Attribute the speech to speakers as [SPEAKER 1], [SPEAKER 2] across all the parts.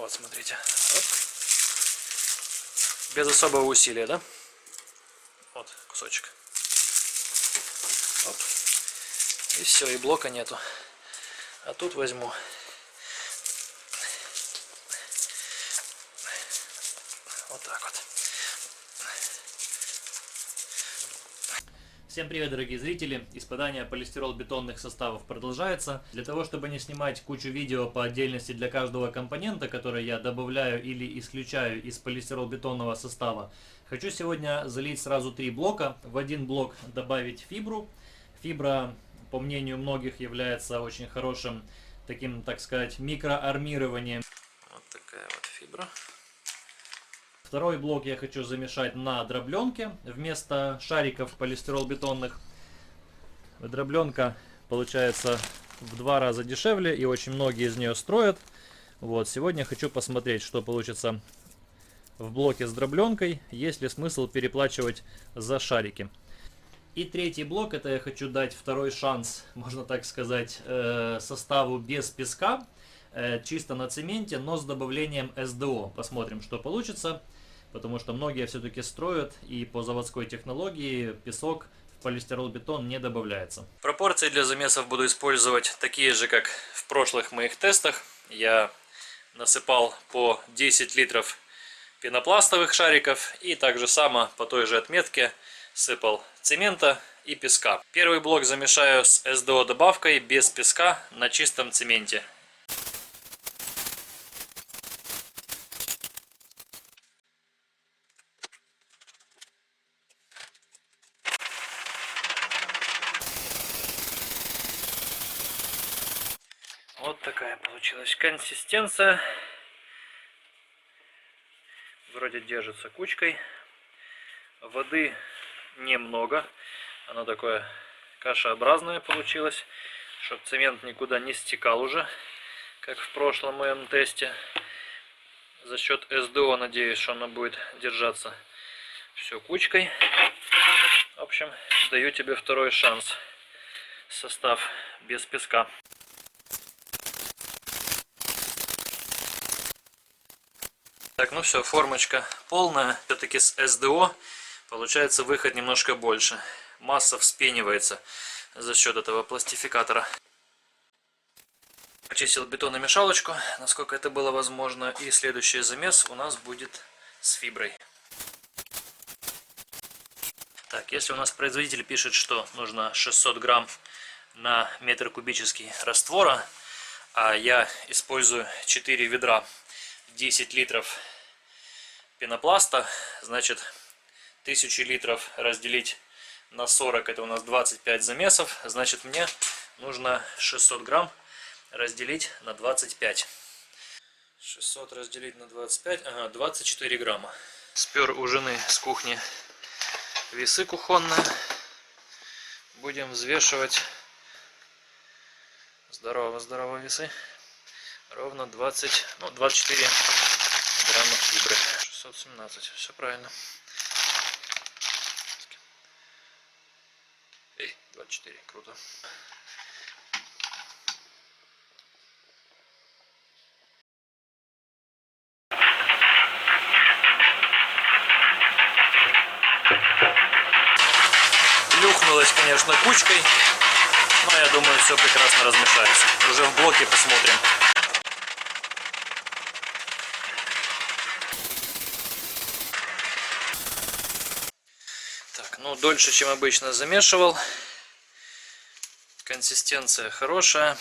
[SPEAKER 1] Вот, смотрите. Оп. Без особого усилия, да? Вот кусочек. Оп. И все, и блока нету. А тут возьму. Вот так вот.
[SPEAKER 2] Всем привет, дорогие зрители! Испытание полистирол-бетонных составов продолжается. Для того, чтобы не снимать кучу видео по отдельности для каждого компонента, который я добавляю или исключаю из полистирол-бетонного состава, хочу сегодня залить сразу 3 блока. В один блок добавить фибру. Фибра, по мнению многих, является очень хорошим таким, так сказать, микроармированием.
[SPEAKER 1] Вот такая вот фибра.
[SPEAKER 2] Второй блок я хочу замешать на дробленке вместо шариков полистирол-бетонных. Дробленка получается в 2 раза дешевле, и очень многие из нее строят. Вот, сегодня хочу посмотреть, что получится в блоке с дробленкой, есть ли смысл переплачивать за шарики. И третий блок, это я хочу дать второй шанс, можно так сказать, составу без песка, чисто на цементе, но с добавлением СДО. Посмотрим, что получится, потому что многие все-таки строят, и по заводской технологии песок в полистирол-бетон не добавляется.
[SPEAKER 1] Пропорции для замесов буду использовать такие же, как в прошлых моих тестах. Я насыпал по 10 литров пенопластовых шариков и также само по той же отметке сыпал цемента и песка. Первый блок замешаю с СДО добавкой без песка на чистом цементе. Вот такая получилась консистенция. Вроде держится кучкой. Воды немного. Оно такое кашеобразное получилось, чтобы цемент никуда не стекал уже, как в прошлом моем тесте. За счет СДО надеюсь, что оно будет держаться все кучкой. В общем, даю тебе второй шанс. Состав без песка. Так, ну все, формочка полная. Все-таки с СДО получается выход немножко больше. Масса вспенивается за счет этого пластификатора. Очистил бетономешалочку, насколько это было возможно. И следующий замес у нас будет с фиброй. Так, если у нас производитель пишет, что нужно 600 грамм на метр кубический раствора, а я использую 4 ведра 10 литров пенопласта, значит 1000 литров разделить на 40, это у нас 25 замесов, значит мне нужно 600 грамм разделить на 25. 600 разделить на 25, ага, 24 грамма. Спер у жены с кухни весы кухонные. Будем взвешивать. Здорово весы. Ровно 24 грамма фибры. 617, все правильно. 24, круто. Плюхнулась, конечно, кучкой, но я думаю, все прекрасно размешается. Уже в блоке посмотрим. Так, ну дольше, чем обычно замешивал. Консистенция хорошая.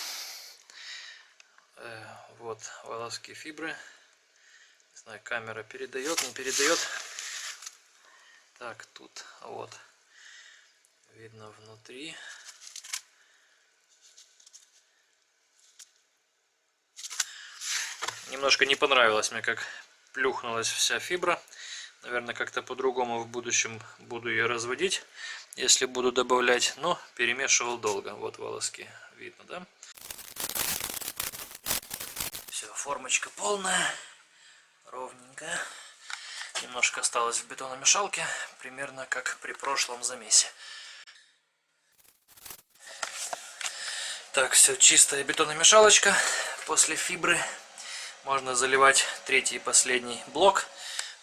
[SPEAKER 1] Вот волоски фибры. Не знаю, камера передает, не передает. Так, тут вот видно внутри. Немножко не понравилось мне, как плюхнулась вся фибра. Наверное, как-то по-другому в будущем буду ее разводить, если буду добавлять. Но перемешивал долго. Вот волоски видно, да? Все, формочка полная, ровненькая. Немножко осталось в бетономешалке, примерно как при прошлом замесе. Так, все, чистая бетономешалочка после фибры. можно заливать третий и последний блок.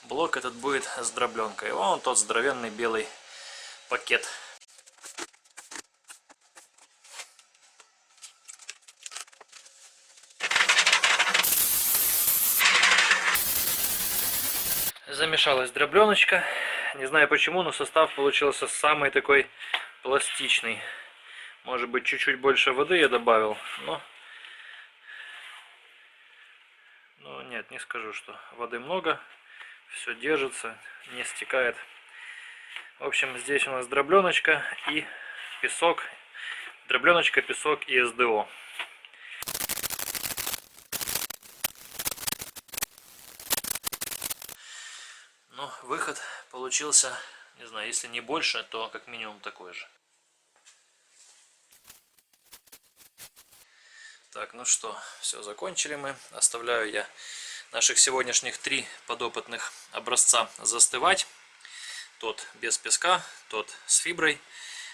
[SPEAKER 1] Блок этот будет с дробленкой. Вон тот здоровенный белый пакет. Замешалась дробленочка. Не знаю почему, но состав получился самый такой пластичный. Может быть, чуть-чуть больше воды я добавил, но нет, не скажу, что воды много. Все держится, не стекает. В общем, здесь у нас дробленочка и песок. Дробленочка, песок и СДО. Но выход получился, не знаю, если не больше, то как минимум такой же. Так, ну что, все, закончили мы. Оставляю я наших сегодняшних 3 подопытных образца застывать. Тот без песка, тот с фиброй.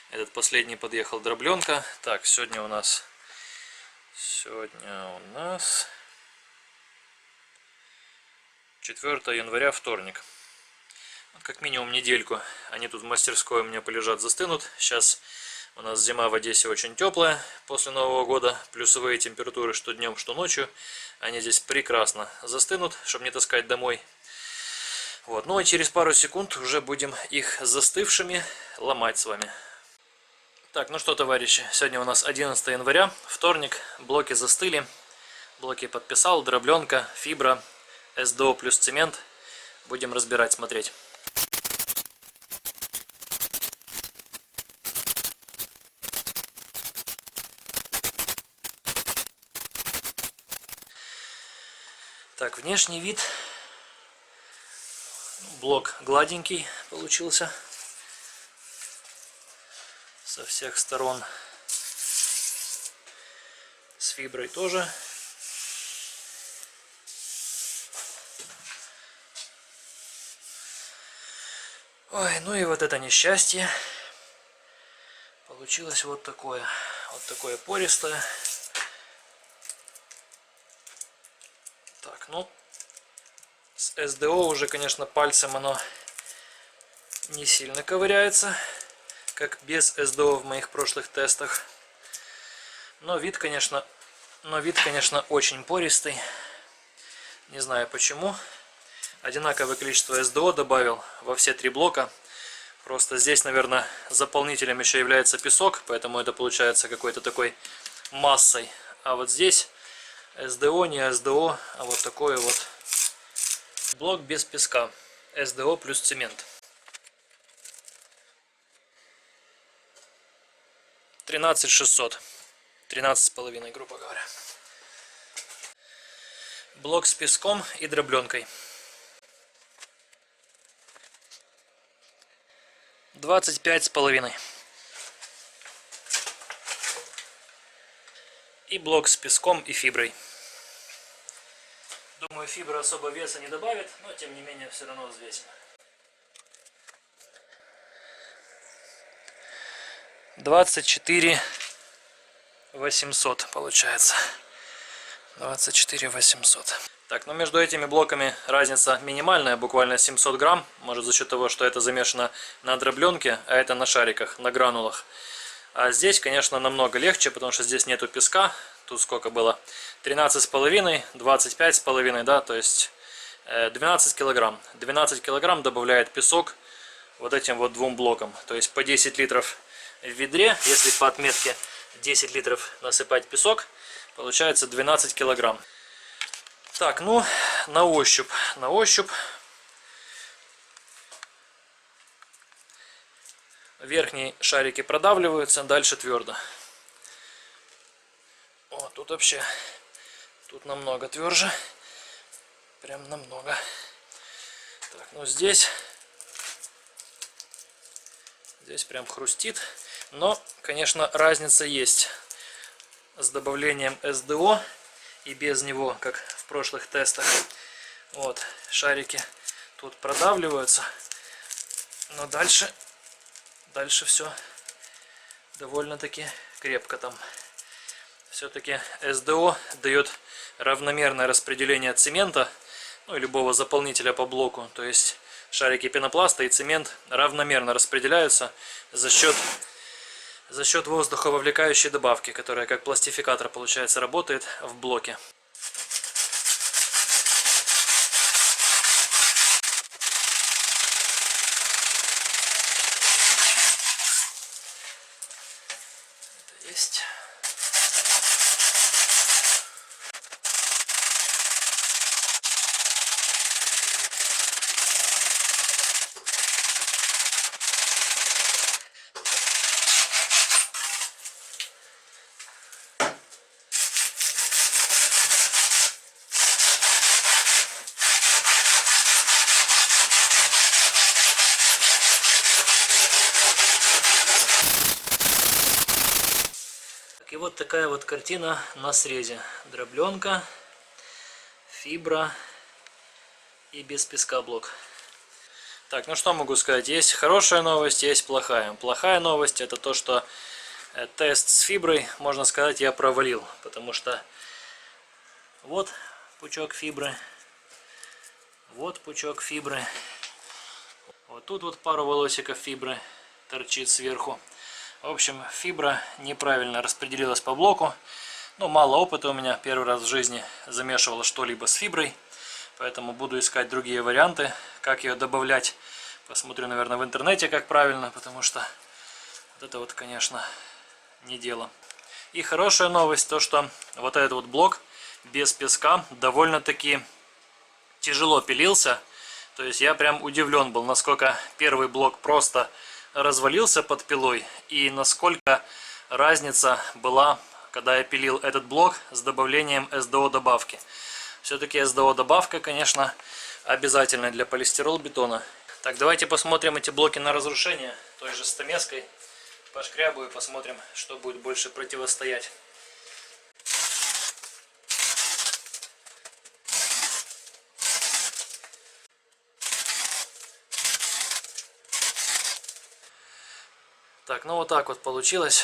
[SPEAKER 1] Этот последний подъехал дробленка. Так, сегодня у нас 4 января, вторник. Как минимум недельку они тут в мастерской у меня полежат, застынут. Сейчас у нас зима в Одессе очень теплая после Нового года. Плюсовые температуры что днем, что ночью. Они здесь прекрасно застынут, чтобы не таскать домой. Вот. Ну и через пару секунд уже будем их застывшими ломать с вами. Так, ну что, товарищи, сегодня у нас 11 января, вторник. Блоки застыли. Блоки подписал, дробленка, фибра, СДО плюс цемент. Будем разбирать, смотреть. Так, внешний вид. Блок гладенький получился. Со всех сторон. С фиброй тоже. Ой, ну и вот это несчастье. Получилось вот такое пористое. Так, ну, с СДО уже, конечно, пальцем оно не сильно ковыряется, как без СДО в моих прошлых тестах. Но вид, конечно, очень пористый. Не знаю почему. Одинаковое количество СДО добавил во все 3 блока. Просто здесь, наверное, заполнителем еще является песок, поэтому это получается какой-то такой массой. А вот здесь СДО, не СДО, а вот такой вот блок без песка. СДО плюс цемент. 13600. 13,5, грубо говоря. Блок с песком и дробленкой. 25,5. И блок с песком и фиброй. Думаю, фибра особо веса не добавит, но тем не менее все равно взвесим. 24,800 получается. 24,800. Так, ну между этими блоками разница минимальная, буквально 700 грамм. Может за счет того, что это замешано на дробленке, а это на шариках, на гранулах. А здесь, конечно, намного легче, потому что здесь нету песка. Тут сколько было? 13,5, 25,5, да, то есть 12 килограмм. 12 килограмм добавляет песок вот этим вот 2 блокам. То есть по 10 литров в ведре, если по отметке 10 литров насыпать песок, получается 12 килограмм. Так, ну, на ощупь. Верхние шарики продавливаются, дальше твердо. О, тут вообще, тут намного тверже. Прям намного. Так, ну здесь прям хрустит. Но, конечно, разница есть с добавлением СДО и без него, как в прошлых тестах. Вот, шарики тут продавливаются, но дальше все довольно-таки крепко там все-таки СДО дает равномерное распределение цемента, ну и любого заполнителя по блоку. То есть шарики пенопласта и цемент равномерно распределяются за счет воздухововлекающей добавки, которая как пластификатор, получается, работает в блоке. Это есть. И вот такая вот картина на срезе. Дробленка, фибра и без песка блок. Так, ну что могу сказать? Есть хорошая новость, есть плохая. Плохая новость — это то, что тест с фиброй, можно сказать, я провалил. Потому что вот пучок фибры, вот пучок фибры. Вот тут вот пару волосиков фибры торчит сверху. В общем, фибра неправильно распределилась по блоку. Ну, мало опыта у меня, первый раз в жизни замешивал что-либо с фиброй. Поэтому буду искать другие варианты, как ее добавлять. Посмотрю, наверное, в интернете, как правильно, потому что вот это вот, конечно, не дело. И хорошая новость, то что вот этот вот блок без песка довольно-таки тяжело пилился. То есть я прям удивлен был, насколько первый блок просто развалился под пилой и насколько разница была, когда я пилил этот блок с добавлением СДО добавки. Все-таки СДО добавка, конечно, обязательная для полистирол-бетона. Так, давайте посмотрим эти блоки на разрушение той же стамеской. Пошкрябаю и посмотрим, что будет больше противостоять. Так, ну вот так вот получилось.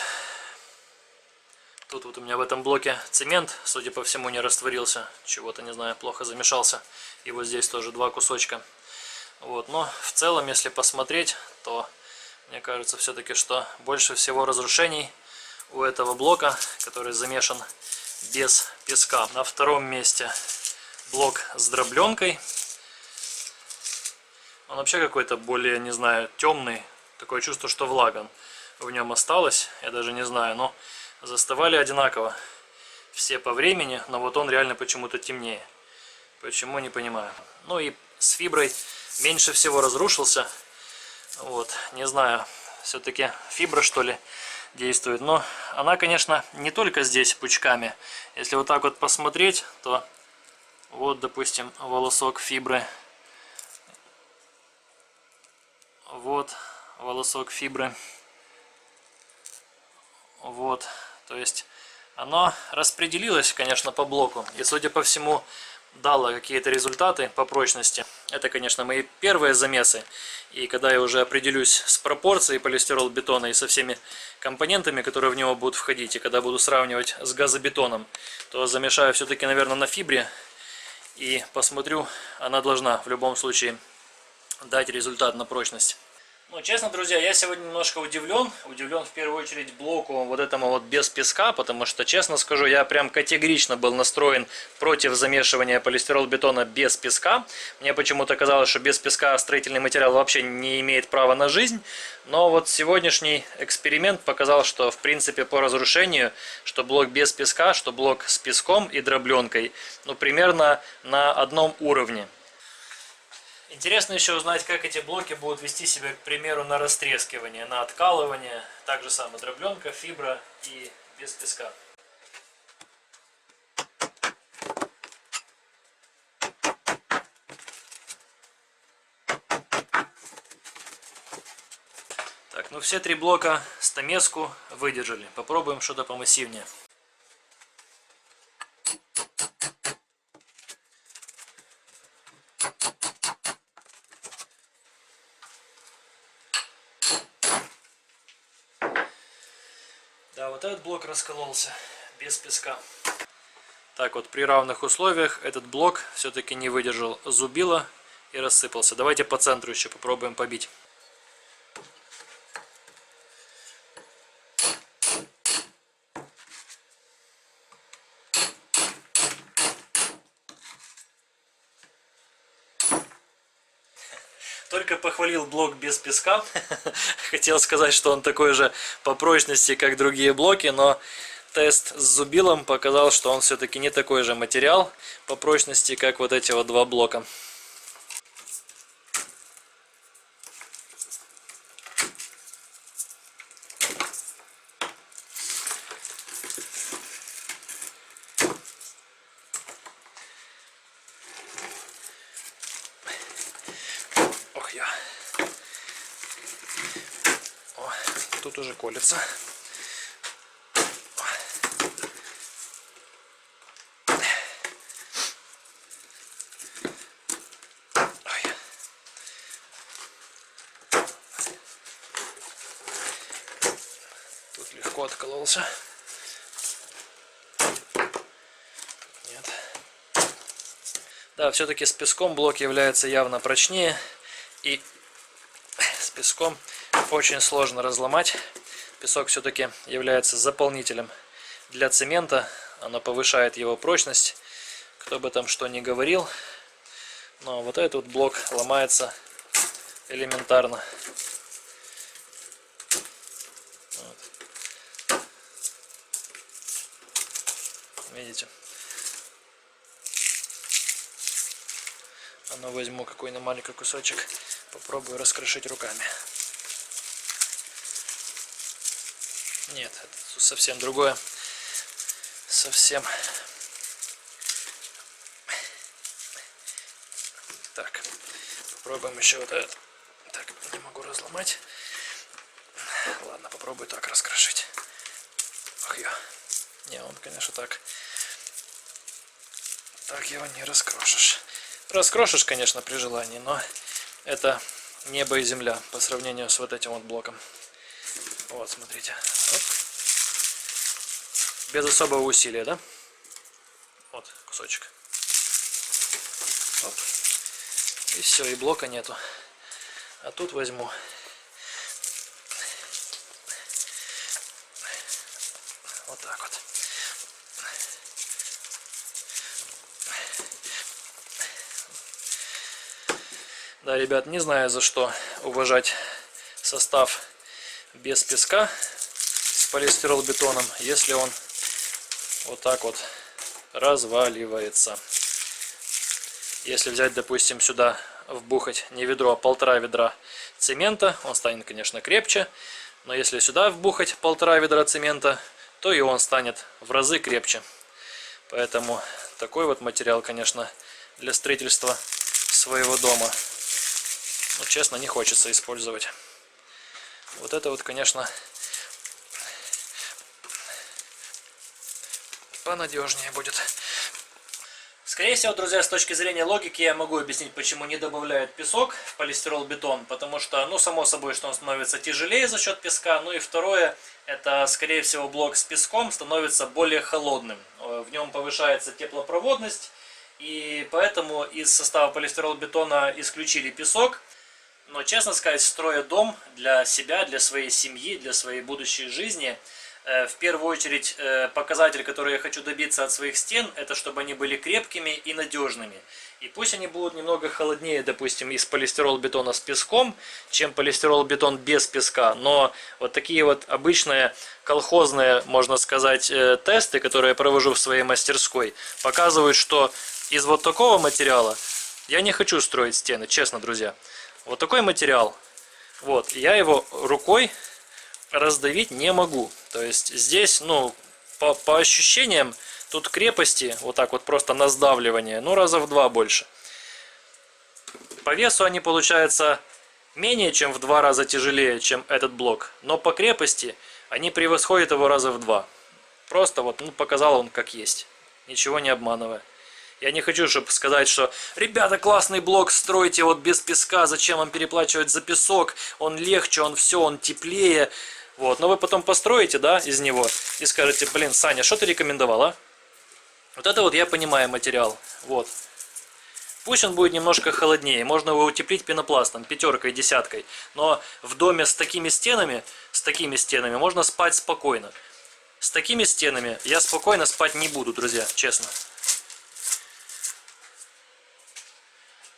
[SPEAKER 1] Тут вот у меня в этом блоке цемент, судя по всему, не растворился. Чего-то, не знаю, плохо замешался. И вот здесь тоже два кусочка. Вот, но в целом, если посмотреть, то мне кажется все-таки, что больше всего разрушений у этого блока, который замешан без песка. На втором месте блок с дробленкой. Он вообще какой-то более, не знаю, темный. Такое чувство, что влага в нем осталось. Я даже не знаю, но застывали одинаково. Все по времени, но вот он реально почему-то темнее. Почему, не понимаю. Ну и с фиброй меньше всего разрушился. Вот, не знаю, все-таки фибра, что ли, действует. Но она, конечно, не только здесь пучками. Если вот так вот посмотреть, то вот, допустим, волосок фибры. Вот волосок фибры. Вот, то есть оно распределилось, конечно, по блоку. И, судя по всему, дало какие-то результаты по прочности. Это, конечно, мои первые замесы. И когда я уже определюсь с пропорцией полистирол-бетона и со всеми компонентами, которые в него будут входить, и когда буду сравнивать с газобетоном, то замешаю все-таки, наверное, на фибре. И посмотрю, она должна в любом случае дать результат на прочность. Ну, честно, друзья, я сегодня немножко удивлен. Удивлен в первую очередь блоку вот этому вот без песка, потому что, честно скажу, я прям категорично был настроен против замешивания полистирол-бетона без песка. Мне почему-то казалось, что без песка строительный материал вообще не имеет права на жизнь. Но вот сегодняшний эксперимент показал, что в принципе по разрушению, что блок без песка, что блок с песком и дробленкой, ну, примерно на одном уровне. Интересно еще узнать, как эти блоки будут вести себя, к примеру, на растрескивание, на откалывание. Так же самое дробленка, фибра и без песка. Так, ну все три блока стамеску выдержали. Попробуем что-то помассивнее. Да, вот этот блок раскололся без песка. Так вот, при равных условиях этот блок все-таки не выдержал зубила и рассыпался. Давайте по центру еще попробуем побить. Только похвалил блок без песка. Хотел сказать, что он такой же по прочности, как другие блоки, но тест с зубилом показал, что он все-таки не такой же материал по прочности, как вот эти вот два блока. Ох я. О, тут уже колется. Легко откололся. Нет. Да, все-таки с песком блок является явно прочнее. И с песком очень сложно разломать. Песок все-таки является заполнителем для цемента. Оно повышает его прочность. Кто бы там что ни говорил. Но вот этот вот блок ломается элементарно. Видите? А ну возьму какой-нибудь маленький кусочек, попробую раскрошить руками. Нет, это совсем другое. Совсем. Так, попробуем еще вот это. Так, не могу разломать. Ладно, попробую так раскрошить. Ах я. Не, он, конечно, так его не раскрошишь. Раскрошишь, конечно, при желании, но это небо и земля по сравнению с вот этим вот блоком. Вот, смотрите. Оп. Без особого усилия, да? Вот, кусочек. Оп. И все, и блока нету. А тут возьму. Вот так вот. Да, ребят, не знаю, за что уважать состав без песка с полистиролбетоном, если он вот так вот разваливается. Если взять, допустим, сюда вбухать не ведро, а 1,5 ведра цемента, он станет, конечно, крепче. Но если сюда вбухать 1,5 ведра цемента, то и он станет в разы крепче. Поэтому такой вот материал, конечно, для строительства своего дома, ну, честно, не хочется использовать. Вот это вот, конечно, понадежнее будет. Скорее всего, друзья, с точки зрения логики я могу объяснить, почему не добавляют песок в полистирол-бетон. Потому что, ну, само собой, что он становится тяжелее за счет песка. Ну и второе, это, скорее всего, блок с песком становится более холодным. В нем повышается теплопроводность. И поэтому из состава полистирол-бетона исключили песок. Но, честно сказать, строя дом для себя, для своей семьи, для своей будущей жизни, в первую очередь показатель, который я хочу добиться от своих стен, это чтобы они были крепкими и надежными. И пусть они будут немного холоднее, допустим, из полистирол-бетона с песком, чем полистирол-бетон без песка. Но вот такие вот обычные колхозные, можно сказать, тесты, которые я провожу в своей мастерской, показывают, что из вот такого материала я не хочу строить стены, честно, друзья. Вот такой материал, вот, я его рукой раздавить не могу. То есть здесь, ну, по ощущениям, тут крепости, вот так вот просто на сдавливание, ну, раза в 2 больше. По весу они получаются менее чем в 2 раза тяжелее, чем этот блок. Но по крепости они превосходят его раза в 2. Просто вот, ну, показал он как есть, ничего не обманывая. Я не хочу, чтобы сказать, что ребята, классный блок стройте вот без песка, зачем вам переплачивать за песок, он легче, он все, он теплее. Вот, но вы потом построите, да, из него и скажете, блин, Саня, что ты рекомендовал, а? Вот это вот я понимаю материал, вот. Пусть он будет немножко холоднее, можно его утеплить пенопластом, 5-ой, 10-ой, но в доме с такими стенами можно спать спокойно. С такими стенами я спокойно спать не буду, друзья, честно.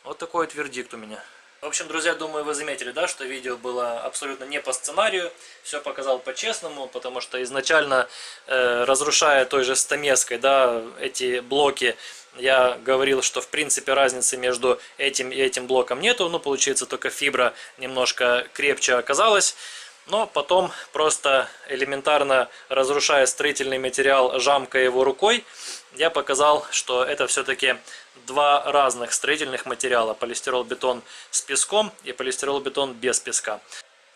[SPEAKER 1] Вот такой вот вердикт у меня. В общем, друзья, думаю, вы заметили, да, что видео было абсолютно не по сценарию. Все показал по-честному, потому что изначально, разрушая той же стамеской, да, эти блоки, я говорил, что в принципе разницы между этим и этим блоком нету. Ну, получается, только фибра немножко крепче оказалась. Но потом, просто элементарно разрушая строительный материал, жамкая его рукой, я показал, что это все-таки два разных строительных материала. Полистирол-бетон с песком и полистирол-бетон без песка.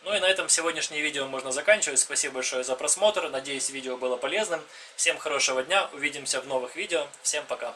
[SPEAKER 1] Ну и на этом сегодняшнее видео можно заканчивать. Спасибо большое за просмотр. Надеюсь, видео было полезным. Всем хорошего дня. Увидимся в новых видео. Всем пока.